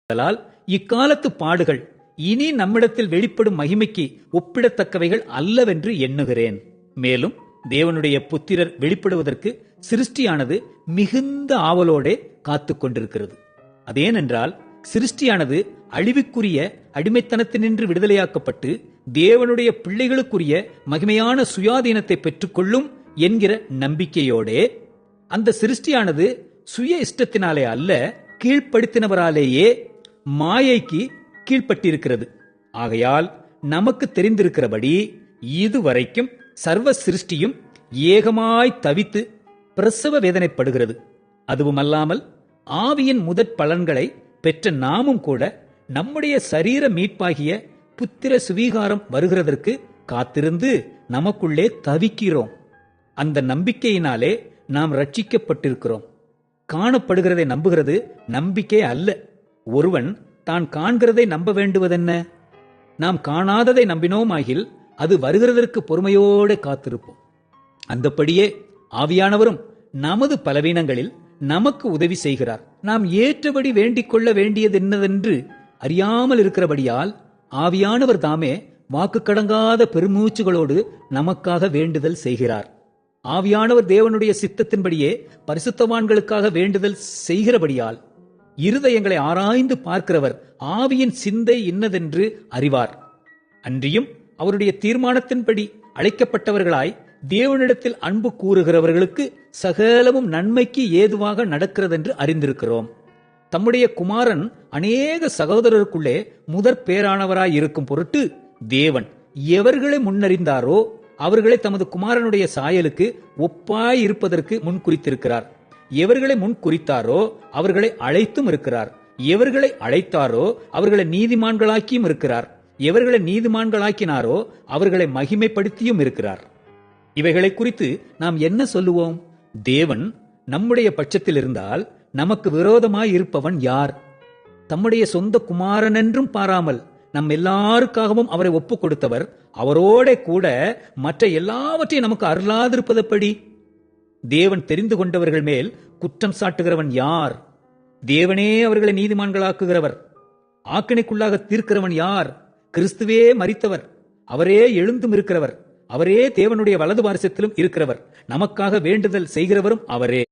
ஆதலால் இக்காலத்து பாடுகள் இனி நம்மிடத்தில் வெளிப்படும் மகிமைக்கு ஒப்பிடத்தக்கவைகள் அல்லவென்று எண்ணுகிறேன். மேலும் தேவனுடைய புத்திரர் வெளிப்படுவதற்கு சிருஷ்டியானது மிகுந்த ஆவலோடே காத்துக் கொண்டிருக்கிறது. அதேனென்றால் சிருஷ்டியானது அழிவுக்குரிய அடிமைத்தனத்தினின்று விடுதலையாக்கப்பட்டு தேவனுடைய பிள்ளைகளுக்குரிய மகிமையான சுயாதீனத்தை பெற்றுக்கொள்ளும் என்கிற நம்பிக்கையோடே அந்த சிருஷ்டியானது சுய இஷ்டத்தினாலே அல்ல, கீழ்ப்படுத்தினவராலேயே மாயைக்கு கீழ்ப்பட்டிருக்கிறது. ஆகையால் நமக்கு தெரிந்திருக்கிறபடி இதுவரைக்கும் சர்வ சிருஷ்டியும் ஏகமாய் தவித்து பிரசவ வேதனைப்படுகிறது. அதுவுமல்லாமல் ஆவியின் முதற் பலன்களை பெற்ற நாமும் கூட நம்முடைய சரீர மீட்பாகிய புத்திர சுவீகாரம் வருகிறதற்கு காத்திருந்து நமக்குள்ளே தவிக்கிறோம். அந்த நம்பிக்கையினாலே நாம் ரட்சிக்கப்பட்டிருக்கிறோம். காணப்படுகிறதை நம்புகிறது நம்பிக்கை அல்ல. ஒருவன் தான் காண்கிறதை நம்ப வேண்டுவதென்ன? நாம் காணாததை நம்பினோமாகில் அது வருகிறதற்கு பொறுமையோடு காத்திருப்போம். அந்தப்படியே ஆவியானவரும் நமது பலவீனங்களில் நமக்கு உதவி செய்கிறார். நாம் ஏற்றபடி வேண்டிக் கொள்ள வேண்டியது என்னதென்று அறியாமல் இருக்கிறபடியால் ஆவியானவர் தாமே வாக்கு கடங்காத பெருமூச்சுகளோடு நமக்காக வேண்டுதல் செய்கிறார். ஆவியானவர் தேவனுடைய சித்தத்தின்படியே பரிசுத்தவான்களுக்காக வேண்டுதல் செய்கிறபடியால் இருதயங்களை ஆராய்ந்து பார்க்கிறவர் ஆவியின் சிந்தை இன்னதென்று அறிவார். அன்றியும் அவருடைய தீர்மானத்தின்படி அழைக்கப்பட்டவர்களாய் தேவனிடத்தில் அன்பு கூறுகிறவர்களுக்கு சகலமும் நன்மைக்கு ஏதுவாக நடக்கிறதென்று அறிந்திருக்கிறோம். தம்முடைய குமாரன் அநேக சகோதரருக்குள்ளே முதற் பேரானவராய் இருக்கும் பொருட்டு தேவன் எவர்களை முன்னறிந்தாரோ அவர்களை தமது குமாரனுடைய சாயலுக்கு ஒப்பாய் இருப்பதற்கு முன் குறித்திருக்கிறார். எவர்களை முன் குறித்தாரோ அவர்களை அழைத்தும் இருக்கிறார். எவர்களை அழைத்தாரோ அவர்களை நீதிமான்களாக்கியும் இருக்கிறார். எவர்களை நீதிமான்களாக்கினாரோ அவர்களை மகிமைப்படுத்தியும் இருக்கிறார். இவைகளை குறித்து நாம் என்ன சொல்லுவோம்? தேவன் நம்முடைய பட்சத்தில் இருந்தால் நமக்கு விரோதமாய் இருப்பவன் யார்? தம்முடைய சொந்த குமாரனென்றும் பாராமல் நம் எல்லாருக்காகவும் அவரை ஒப்புக் கொடுத்தவர் அவரோட கூட மற்ற எல்லாவற்றையும் நமக்கு அருளாதிருப்பதப்படி? தேவன் தெரிந்து கொண்டவர்கள் மேல் குற்றம் சாட்டுகிறவன் யார்? தேவனே அவர்களை நீதிமான்களாக்குகிறவர். ஆக்கினைக்குள்ளாக தீர்க்கிறவன் யார்? கிறிஸ்துவே மரித்தவர், அவரே எழுந்தும் இருக்கிறவர், அவரே தேவனுடைய வலது பாரிசத்திலும் இருக்கிறவர், நமக்காக வேண்டுதல் செய்கிறவரும் அவரே.